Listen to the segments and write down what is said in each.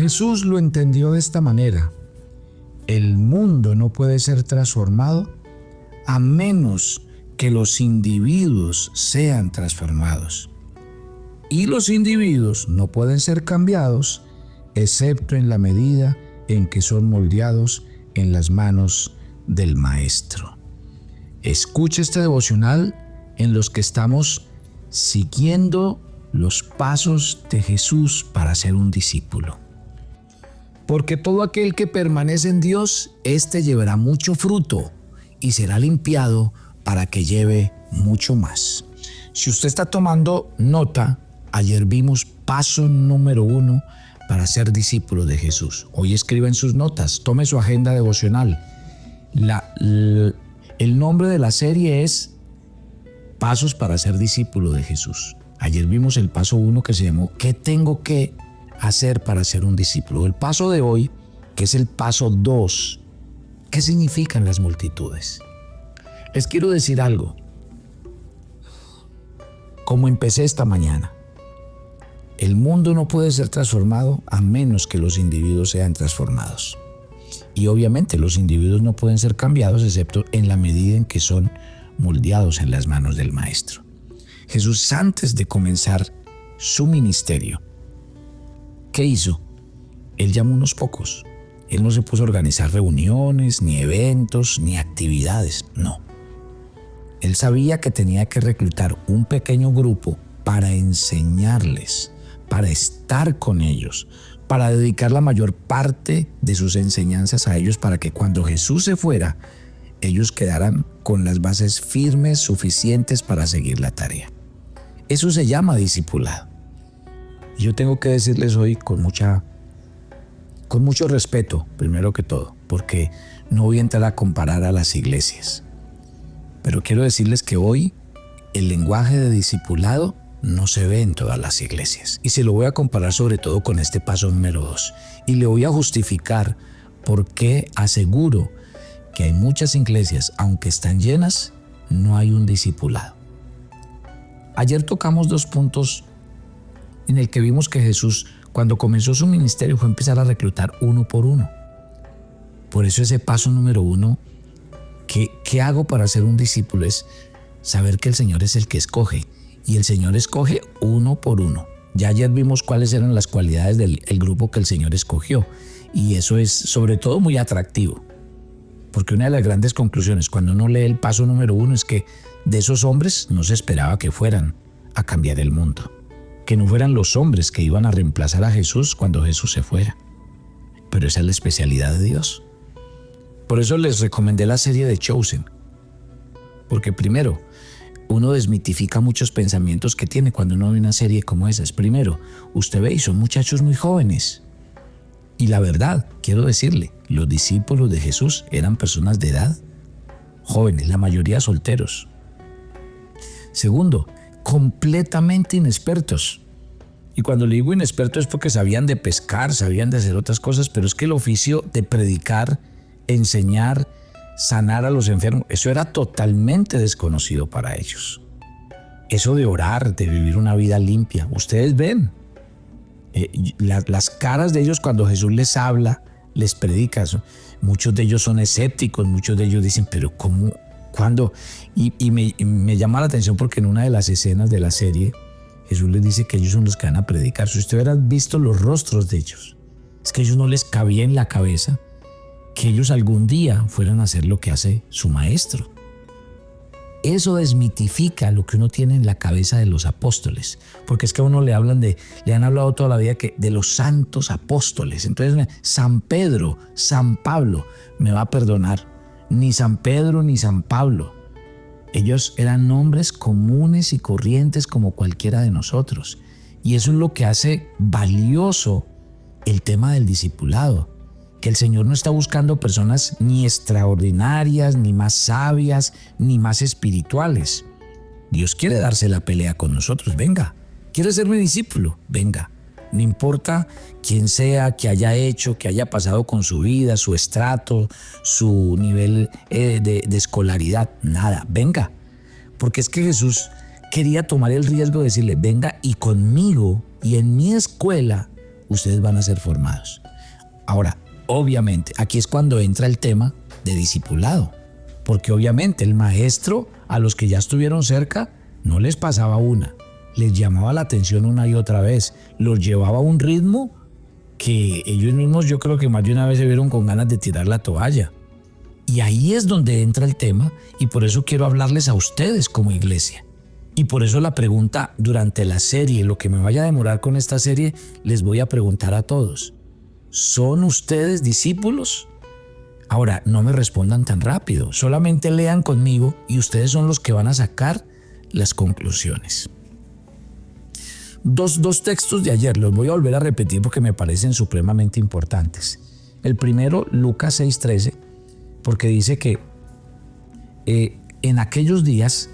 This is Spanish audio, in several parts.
Jesús lo entendió de esta manera: el mundo no puede ser transformado a menos que los individuos sean transformados. Y los individuos no pueden ser cambiados excepto en la medida en que son moldeados en las manos del Maestro. Escuche este devocional en los que estamos siguiendo los pasos de Jesús para ser un discípulo. Porque todo aquel que permanece en Dios, éste llevará mucho fruto y será limpiado para que lleve mucho más. Si usted está tomando nota, ayer vimos paso número 1 para ser discípulo de Jesús. Hoy escriba en sus notas, tome su agenda devocional. El nombre de la serie es Pasos para ser discípulo de Jesús. Ayer vimos el paso 1 que se llamó ¿Qué tengo que hacer para ser un discípulo? El paso de hoy, que es el paso 2, ¿qué significan las multitudes? Les quiero decir algo. Como empecé esta mañana, el mundo no puede ser transformado a menos que los individuos sean transformados. Y obviamente los individuos no pueden ser cambiados excepto en la medida en que son moldeados en las manos del Maestro. Jesús, antes de comenzar su ministerio, ¿qué hizo? Él llamó unos pocos. Él no se puso a organizar reuniones, ni eventos, ni actividades. No. Él sabía que tenía que reclutar un pequeño grupo para enseñarles, para estar con ellos, para dedicar la mayor parte de sus enseñanzas a ellos, para que cuando Jesús se fuera, ellos quedaran con las bases firmes suficientes para seguir la tarea. Eso se llama discipulado. Yo tengo que decirles hoy con mucho respeto, primero que todo, porque no voy a entrar a comparar a las iglesias. Pero quiero decirles que hoy el lenguaje de discipulado no se ve en todas las iglesias. Y se lo voy a comparar sobre todo con este paso número 2. Y le voy a justificar por qué aseguro que hay muchas iglesias, aunque están llenas, no hay un discipulado. Ayer tocamos 2 puntos en el que vimos que Jesús, cuando comenzó su ministerio, fue empezar a reclutar uno por uno. Por eso ese paso número 1, ¿qué hago para ser un discípulo? Es saber que el Señor es el que escoge. Y el Señor escoge uno por uno. Ya ayer vimos cuáles eran las cualidades del grupo que el Señor escogió. Y eso es sobre todo muy atractivo. Porque una de las grandes conclusiones cuando uno lee el paso número 1 es que de esos hombres no se esperaba que fueran a cambiar el mundo. Que no fueran los hombres que iban a reemplazar a Jesús cuando Jesús se fuera. Pero esa es la especialidad de Dios. Por eso les recomendé la serie de Chosen. Porque primero, uno desmitifica muchos pensamientos que tiene cuando uno ve una serie como esa. Primero, usted ve y son muchachos muy jóvenes. Y la verdad, quiero decirle, los discípulos de Jesús eran personas de edad, jóvenes, la mayoría solteros. Segundo, completamente inexpertos. Y cuando le digo inexperto es porque sabían de pescar, sabían de hacer otras cosas, pero es que el oficio de predicar, enseñar, sanar a los enfermos, eso era totalmente desconocido para ellos. Eso de orar, de vivir una vida limpia, ustedes ven las caras de ellos cuando Jesús les habla, les predica. Muchos de ellos son escépticos, muchos de ellos dicen, pero ¿cómo? ¿Cuándo? Y me llama la atención porque en una de las escenas de la serie Jesús les dice que ellos son los que van a predicar. Si usted hubiera visto los rostros de ellos, es que a ellos no les cabía en la cabeza que ellos algún día fueran a hacer lo que hace su maestro. Eso desmitifica lo que uno tiene en la cabeza de los apóstoles, porque es que a uno le han hablado toda la vida de los santos apóstoles. Entonces, San Pedro, San Pablo, me va a perdonar. Ni San Pedro ni San Pablo. Ellos eran nombres comunes y corrientes como cualquiera de nosotros. Y eso es lo que hace valioso el tema del discipulado. Que el Señor no está buscando personas ni extraordinarias, ni más sabias, ni más espirituales. Dios quiere darse la pelea con nosotros. Venga, ¿quiere ser mi discípulo? Venga. No importa quién sea, qué haya hecho, qué haya pasado con su vida, su estrato, su nivel de escolaridad. Nada, venga. Porque es que Jesús quería tomar el riesgo de decirle, venga y conmigo y en mi escuela ustedes van a ser formados. Ahora, obviamente, aquí es cuando entra el tema de discipulado, porque obviamente el maestro a los que ya estuvieron cerca no les pasaba una, les llamaba la atención una y otra vez, los llevaba a un ritmo que ellos mismos yo creo que más de una vez se vieron con ganas de tirar la toalla. Y ahí es donde entra el tema, y por eso quiero hablarles a ustedes como iglesia. Y por eso la pregunta durante la serie, lo que me vaya a demorar con esta serie, les voy a preguntar a todos: ¿son ustedes discípulos? Ahora, no me respondan tan rápido, solamente lean conmigo y ustedes son los que van a sacar las conclusiones. Dos textos de ayer, los voy a volver a repetir porque me parecen supremamente importantes. El primero, Lucas 6:13, porque dice que en aquellos días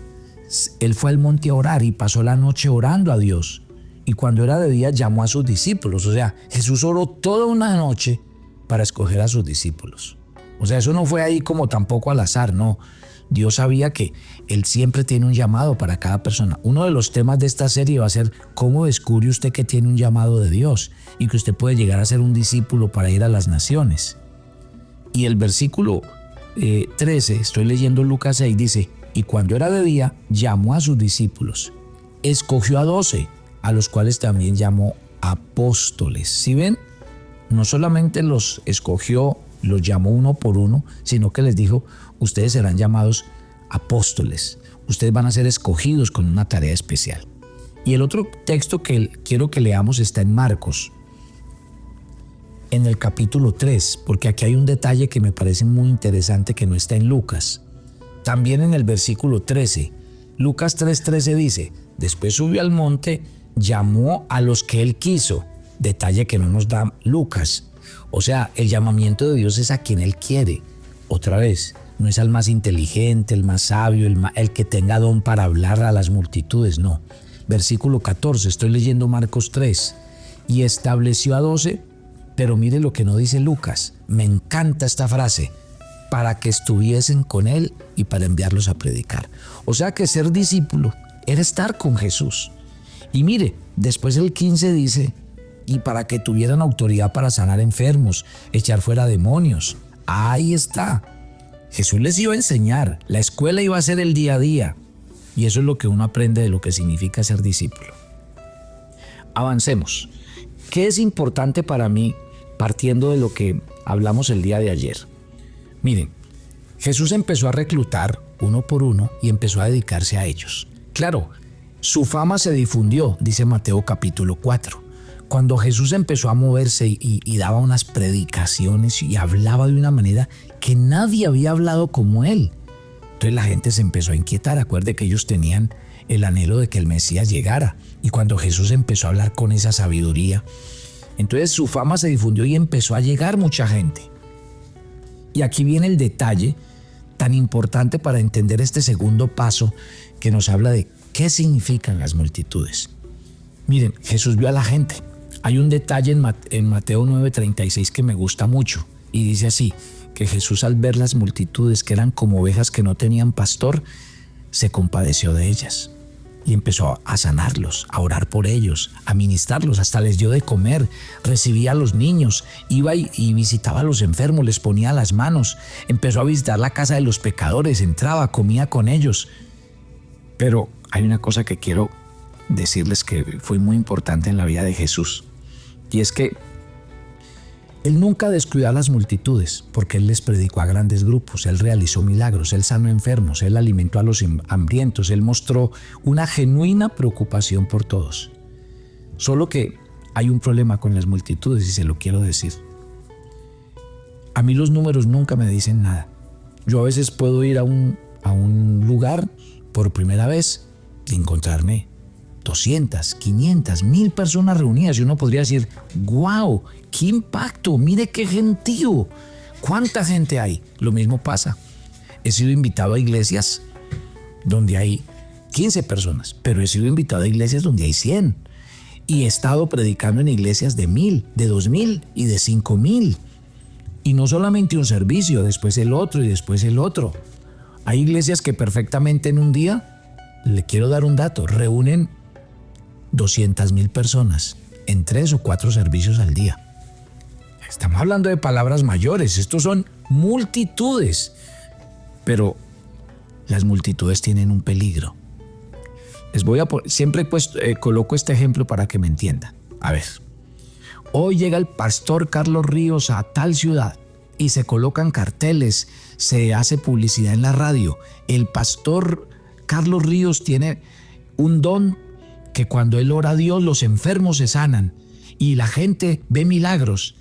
él fue al monte a orar y pasó la noche orando a Dios. Y cuando era de día llamó a sus discípulos. O sea, Jesús oró toda una noche para escoger a sus discípulos. O sea, eso no fue ahí como tampoco al azar, no. Dios sabía que Él siempre tiene un llamado para cada persona. Uno de los temas de esta serie va a ser cómo descubre usted que tiene un llamado de Dios y que usted puede llegar a ser un discípulo para ir a las naciones. Y el versículo 13, estoy leyendo Lucas 6, dice: y cuando era de día, llamó a sus discípulos, escogió a 12, a los cuales también llamó apóstoles. ¿Sí ven? No solamente los escogió, los llamó uno por uno, sino que les dijo: ustedes serán llamados apóstoles, ustedes van a ser escogidos con una tarea especial. Y el otro texto que quiero que leamos está en Marcos, en el capítulo 3, porque aquí hay un detalle que me parece muy interesante que no está en Lucas. También en el versículo 13, Lucas 3:13 dice: después subió al monte, llamó a los que él quiso, detalle que no nos da Lucas. O sea, el llamamiento de Dios es a quien Él quiere. Otra vez, no es al más inteligente, el más sabio, el que tenga don para hablar a las multitudes, no. Versículo 14, estoy leyendo Marcos 3. Y estableció a 12, pero mire lo que no dice Lucas. Me encanta esta frase: para que estuviesen con Él y para enviarlos a predicar. O sea que ser discípulo era estar con Jesús. Y mire, después el 15 dice: y para que tuvieran autoridad para sanar enfermos, echar fuera demonios. Ahí está. Jesús les iba a enseñar, la escuela iba a ser el día a día. Y eso es lo que uno aprende de lo que significa ser discípulo. Avancemos. ¿Qué es importante para mí partiendo de lo que hablamos el día de ayer? Miren, Jesús empezó a reclutar uno por uno y empezó a dedicarse a ellos. Claro, su fama se difundió, dice Mateo capítulo 4. Cuando Jesús empezó a moverse y daba unas predicaciones y hablaba de una manera que nadie había hablado como Él. Entonces la gente se empezó a inquietar. Acuerde que ellos tenían el anhelo de que el Mesías llegara. Y cuando Jesús empezó a hablar con esa sabiduría, entonces su fama se difundió y empezó a llegar mucha gente. Y aquí viene el detalle tan importante para entender este segundo paso que nos habla de qué significan las multitudes. Miren, Jesús vio a la gente. Hay un detalle en Mateo 9:36 que me gusta mucho y dice así, que Jesús al ver las multitudes que eran como ovejas que no tenían pastor, se compadeció de ellas y empezó a sanarlos, a orar por ellos, a ministrarlos, hasta les dio de comer, recibía a los niños, iba y visitaba a los enfermos, les ponía las manos, empezó a visitar la casa de los pecadores, entraba, comía con ellos. Pero hay una cosa que quiero decirles que fue muy importante en la vida de Jesús, y es que Él nunca descuidó a las multitudes, porque Él les predicó a grandes grupos, Él realizó milagros, Él sanó enfermos, Él alimentó a los hambrientos, Él mostró una genuina preocupación por todos. Solo que hay un problema con las multitudes y se lo quiero decir. A mí los números nunca me dicen nada. Yo a veces puedo ir a un lugar por primera vez y encontrarme 200, 500, 1000 personas reunidas y uno podría decir: ¡wow! ¡Qué impacto! ¡Mire qué gentío! ¿Cuánta gente hay? Lo mismo pasa. He sido invitado a iglesias donde hay 15 personas, pero he sido invitado a iglesias donde hay 100. Y he estado predicando en iglesias de 1000, de 2000 y de 5000. Y no solamente un servicio, después el otro y después el otro. Hay iglesias que perfectamente en un día, le quiero dar un dato, reúnen 200,000 personas en 3 o 4 servicios al día. Estamos hablando de palabras mayores, estos son multitudes, pero las multitudes tienen un peligro. Siempre coloco este ejemplo para que me entiendan. A ver, hoy llega el pastor Carlos Ríos a tal ciudad y se colocan carteles, se hace publicidad en la radio. El pastor Carlos Ríos tiene un don que cuando él ora a Dios los enfermos se sanan y la gente ve milagros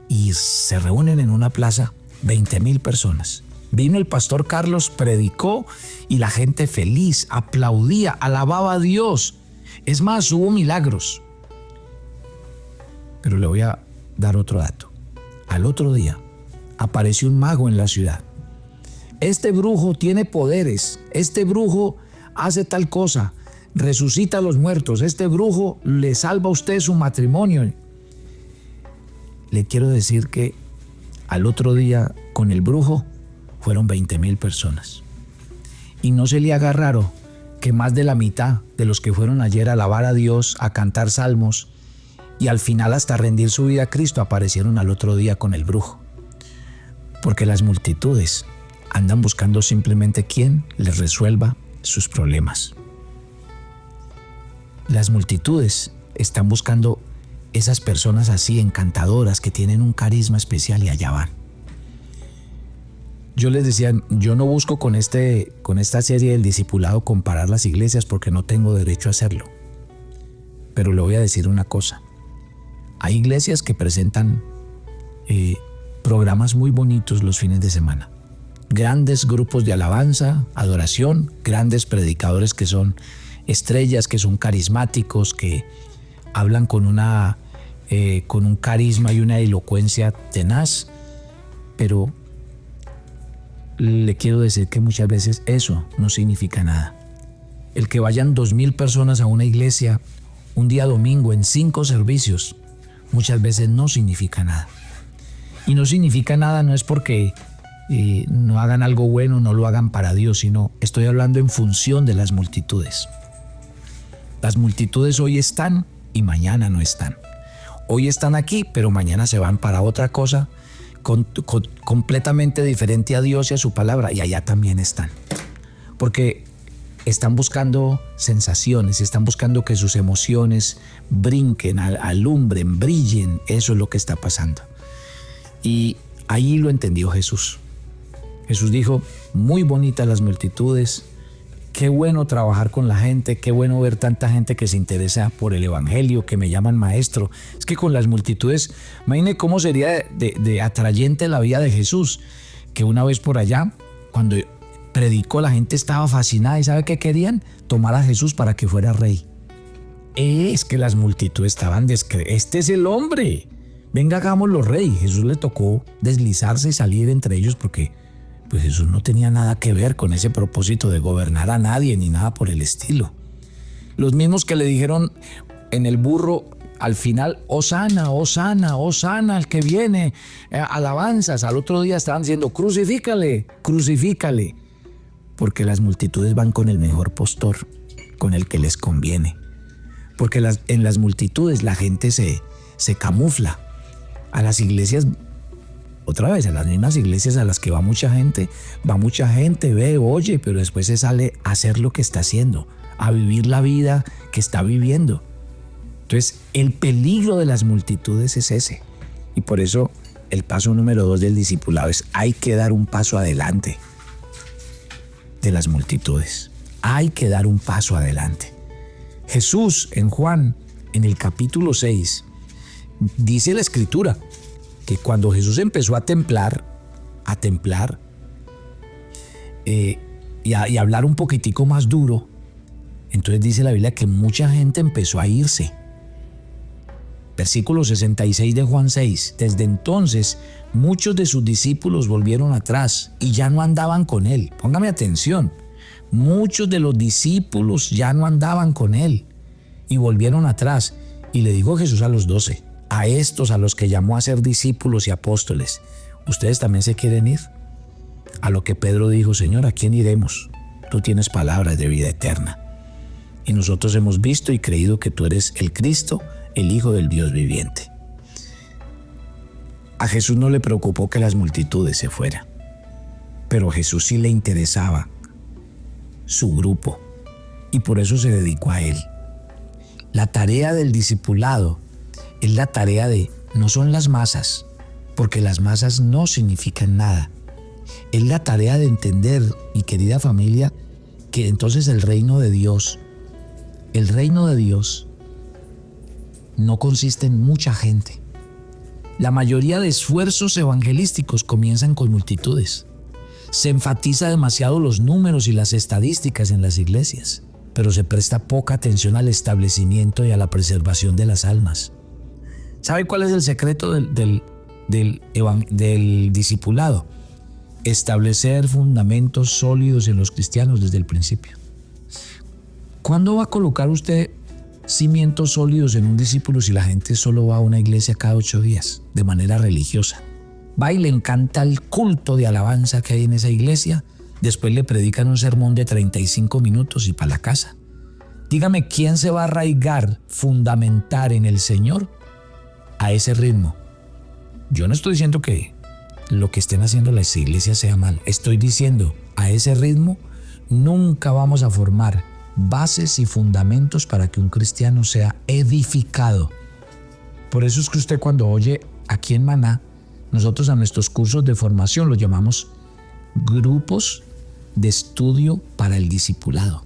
y se reúnen en una plaza 20,000 personas. Vino el pastor Carlos, predicó y la gente feliz, aplaudía, alababa a Dios. Es más, hubo milagros. Pero le voy a dar otro dato. Al otro día apareció un mago en la ciudad. Este brujo tiene poderes, este brujo hace tal cosa, resucita a los muertos, este brujo le salva a usted su matrimonio. Le quiero decir que al otro día con el brujo fueron 20,000 personas. Y no se le haga raro que más de la mitad de los que fueron ayer a alabar a Dios, a cantar salmos y al final hasta rendir su vida a Cristo aparecieron al otro día con el brujo. Porque las multitudes andan buscando simplemente quién les resuelva sus problemas. Las multitudes están buscando esas personas así encantadoras que tienen un carisma especial y allá van. Yo les decía, yo no busco con esta serie del discipulado comparar las iglesias porque no tengo derecho a hacerlo. Pero le voy a decir una cosa. Hay iglesias que presentan programas muy bonitos los fines de semana. Grandes grupos de alabanza, adoración, grandes predicadores que son estrellas, que son carismáticos, que hablan con un carisma y una elocuencia tenaz. Pero le quiero decir que muchas veces eso no significa nada. El que vayan 2,000 personas a una iglesia un día domingo en 5 servicios, muchas veces no significa nada. Y no significa nada no es porque no hagan algo bueno, no lo hagan para Dios, sino estoy hablando en función de las multitudes. Las multitudes hoy están y mañana no están. Hoy están aquí, pero mañana se van para otra cosa completamente diferente a Dios y a su palabra, y allá también están. Porque están buscando sensaciones, están buscando que sus emociones brinquen, alumbren, brillen. Eso es lo que está pasando. Y ahí lo entendió Jesús. Jesús dijo, muy bonitas las multitudes, qué bueno trabajar con la gente, qué bueno ver tanta gente que se interesa por el evangelio, que me llaman maestro. Es que con las multitudes, imagine cómo sería de atrayente la vida de Jesús, que una vez por allá, cuando predicó, la gente estaba fascinada y ¿sabe qué querían? Tomar a Jesús para que fuera rey. Es que las multitudes estaban este es el hombre, venga hagámoslo rey. Jesús le tocó deslizarse y salir entre ellos porque pues Jesús no tenía nada que ver con ese propósito de gobernar a nadie ni nada por el estilo. Los mismos que le dijeron en el burro al final, Hosana, Hosana, Hosana, el que viene, alabanzas. Al otro día estaban diciendo, crucifícale, crucifícale. Porque las multitudes van con el mejor postor, con el que les conviene. Porque en las multitudes la gente se camufla. A las iglesias, otra vez, a las mismas iglesias a las que va mucha gente, ve, oye, pero después se sale a hacer lo que está haciendo, a vivir la vida que está viviendo. Entonces, el peligro de las multitudes es ese. Y por eso el paso número 2 del discipulado es hay que dar un paso adelante de las multitudes. Hay que dar un paso adelante. Jesús en Juan, en el capítulo 6, dice la Escritura que cuando Jesús empezó a templar y a hablar un poquitico más duro, entonces dice la Biblia que mucha gente empezó a irse. Versículo 66 de Juan 6. Desde entonces, muchos de sus discípulos volvieron atrás y ya no andaban con él. Póngame atención. Muchos de los discípulos ya no andaban con él y volvieron atrás. Y le dijo Jesús a los 12, a estos a los que llamó a ser discípulos y apóstoles, ¿ustedes también se quieren ir? A lo que Pedro dijo, Señor, ¿a quién iremos? Tú tienes palabras de vida eterna. Y nosotros hemos visto y creído que tú eres el Cristo, el Hijo del Dios viviente. A Jesús no le preocupó que las multitudes se fueran, pero a Jesús sí le interesaba su grupo y por eso se dedicó a él. La tarea del discipulado es la tarea no son las masas, porque las masas no significan nada. Es la tarea de entender, mi querida familia, que entonces el reino de Dios no consiste en mucha gente. La mayoría de esfuerzos evangelísticos comienzan con multitudes. Se enfatiza demasiado los números y las estadísticas en las iglesias, pero se presta poca atención al establecimiento y a la preservación de las almas. ¿Sabe cuál es el secreto del discipulado? Establecer fundamentos sólidos en los cristianos desde el principio. ¿Cuándo va a colocar usted cimientos sólidos en un discípulo si la gente solo va a una iglesia cada 8 días de manera religiosa? Va y le encanta el culto de alabanza que hay en esa iglesia, después le predican un sermón de 35 minutos y para la casa. Dígame, ¿quién se va a arraigar, fundamentar en el Señor a ese ritmo? Yo no estoy diciendo que lo que estén haciendo las iglesias sea mal. Estoy diciendo, a ese ritmo nunca vamos a formar bases y fundamentos para que un cristiano sea edificado. Por eso es que usted cuando oye aquí en Maná, nosotros a nuestros cursos de formación los llamamos grupos de estudio para el discipulado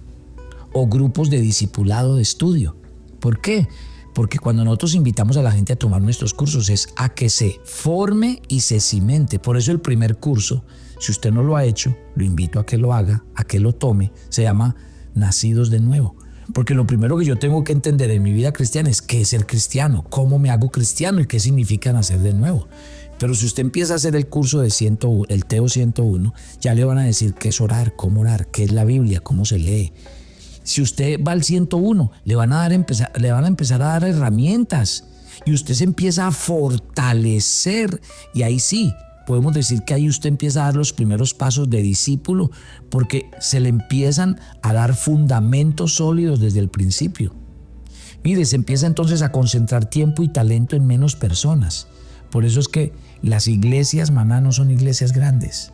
o grupos de discipulado de estudio. ¿Por qué? Porque cuando nosotros invitamos a la gente a tomar nuestros cursos es a que se forme y se cimente. Por eso el primer curso, si usted no lo ha hecho, lo invito a que lo haga, a que lo tome, se llama Nacidos de Nuevo. Porque lo primero que yo tengo que entender en mi vida cristiana es qué es ser cristiano, cómo me hago cristiano y qué significa nacer de nuevo. Pero si usted empieza a hacer el curso de el Teo 101, ya le van a decir qué es orar, cómo orar, qué es la Biblia, cómo se lee. Si usted va al 101, le van a empezar a dar herramientas y usted se empieza a fortalecer y ahí sí, podemos decir que ahí usted empieza a dar los primeros pasos de discípulo porque se le empiezan a dar fundamentos sólidos desde el principio. Mire, se empieza entonces a concentrar tiempo y talento en menos personas. Por eso es que las iglesias Maná no son iglesias grandes,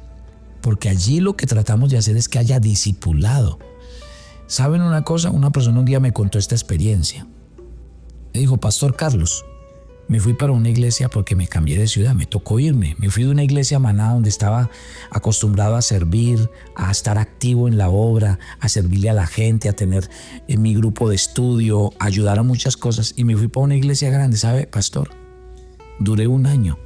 porque allí lo que tratamos de hacer es que haya discipulado. ¿Saben una cosa? Una persona un día me contó esta experiencia. Me dijo, Pastor Carlos, me fui para una iglesia porque me cambié de ciudad, me tocó irme. Me fui de una iglesia Maná donde estaba acostumbrado a servir, a estar activo en la obra, a servirle a la gente, a tener en mi grupo de estudio, a ayudar a muchas cosas. Y me fui para una iglesia grande, ¿sabe, pastor? Duré 1 año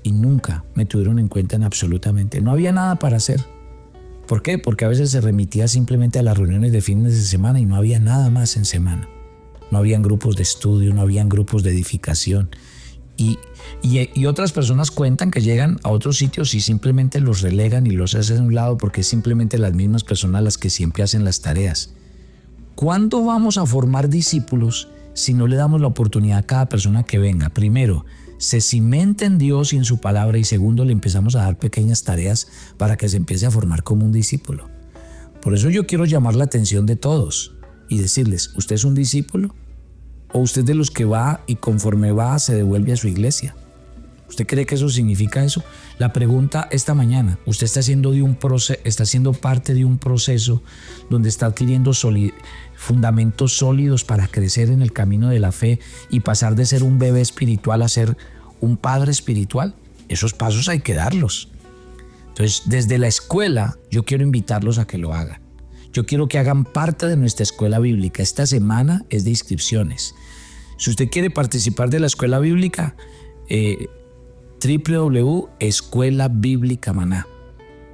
y nunca me tuvieron en cuenta en absolutamente. No había nada para hacer. ¿Por qué? Porque a veces se remitía simplemente a las reuniones de fines de semana y no había nada más en semana. No habían grupos de estudio, no habían grupos de edificación. Y otras personas cuentan que llegan a otros sitios y simplemente los relegan y los hacen a un lado porque es simplemente las mismas personas las que siempre hacen las tareas. ¿Cuándo vamos a formar discípulos si no le damos la oportunidad a cada persona que venga? Primero, se cimente en Dios y en su palabra, y segundo, le empezamos a dar pequeñas tareas para que se empiece a formar como un discípulo. Por eso yo quiero llamar la atención de todos y decirles, ¿usted es un discípulo? ¿O usted de los que va y conforme va se devuelve a su iglesia? ¿Usted cree que eso significa eso? La pregunta esta mañana, ¿usted está siendo parte de un proceso donde está adquiriendo fundamentos sólidos para crecer en el camino de la fe y pasar de ser un bebé espiritual a ser un padre espiritual? Esos pasos hay que darlos. Entonces, desde la escuela, yo quiero invitarlos a que lo hagan. Yo quiero que hagan parte de nuestra escuela bíblica. Esta semana es de inscripciones. Si usted quiere participar de la escuela bíblica, Escuela Bíblica Maná.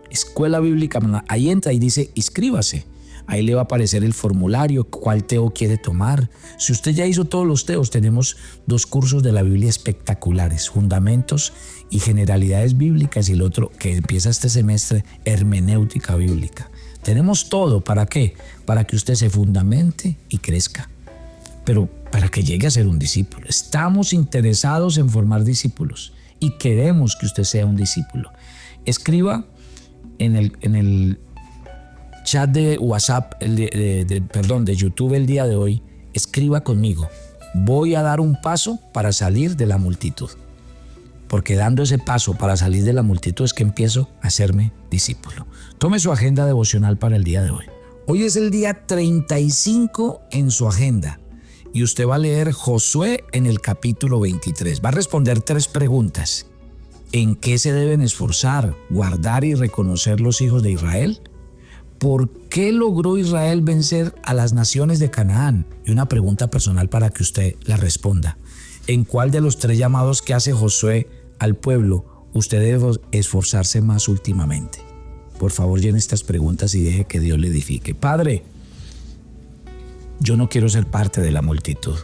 Escuela Bíblica Maná. Ahí entra y dice inscríbase. Ahí le va a aparecer el formulario, cuál teo quiere tomar. Si usted ya hizo todos los teos, tenemos 2 cursos de la Biblia espectaculares, fundamentos y generalidades bíblicas, y el otro que empieza este semestre, hermenéutica bíblica. Tenemos todo, ¿para qué? Para que usted se fundamente y crezca, pero para que llegue a ser un discípulo. Estamos interesados en formar discípulos y queremos que usted sea un discípulo. Escriba en el chat de WhatsApp, de YouTube el día de hoy, escriba conmigo. voy a dar un paso para salir de la multitud. Porque dando ese paso para salir de la multitud es que empiezo a hacerme discípulo. Tome su agenda devocional para el día de hoy. Hoy es el día 35 en su agenda y usted va a leer Josué en el capítulo 23. Va a responder 3 preguntas. ¿En qué se deben esforzar, guardar y reconocer los hijos de Israel? ¿Por qué logró Israel vencer a las naciones de Canaán? Y una pregunta personal para que usted la responda. ¿En cuál de los 3 llamados que hace Josué al pueblo usted debe esforzarse más últimamente? Por favor, llene estas preguntas y deje que Dios le edifique. Padre, yo no quiero ser parte de la multitud.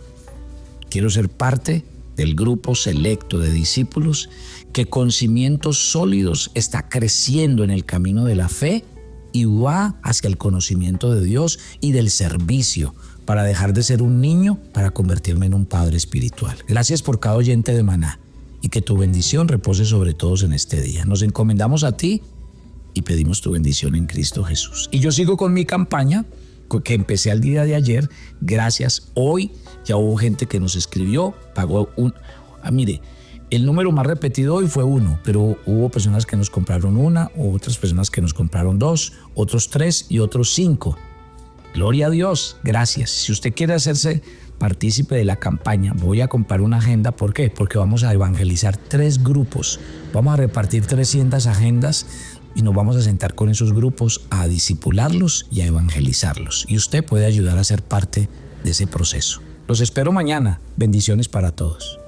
Quiero ser parte del grupo selecto de discípulos que con cimientos sólidos está creciendo en el camino de la fe y va hacia el conocimiento de Dios y del servicio para dejar de ser un niño para convertirme en un padre espiritual. Gracias por cada oyente de Maná y que tu bendición repose sobre todos en este día. Nos encomendamos a ti y pedimos tu bendición en Cristo Jesús. Y yo sigo con mi campaña que empecé al día de ayer. Gracias. Hoy ya hubo gente que nos escribió, pagó mire, el número más repetido hoy fue 1, pero hubo personas que nos compraron 1, otras personas que nos compraron 2, otros 3 y otros 5. Gloria a Dios, gracias. Si usted quiere hacerse partícipe de la campaña, voy a comprar una agenda. ¿Por qué? Porque vamos a evangelizar 3 grupos. Vamos a repartir 300 agendas y nos vamos a sentar con esos grupos a discipularlos y a evangelizarlos. Y usted puede ayudar a ser parte de ese proceso. Los espero mañana. Bendiciones para todos.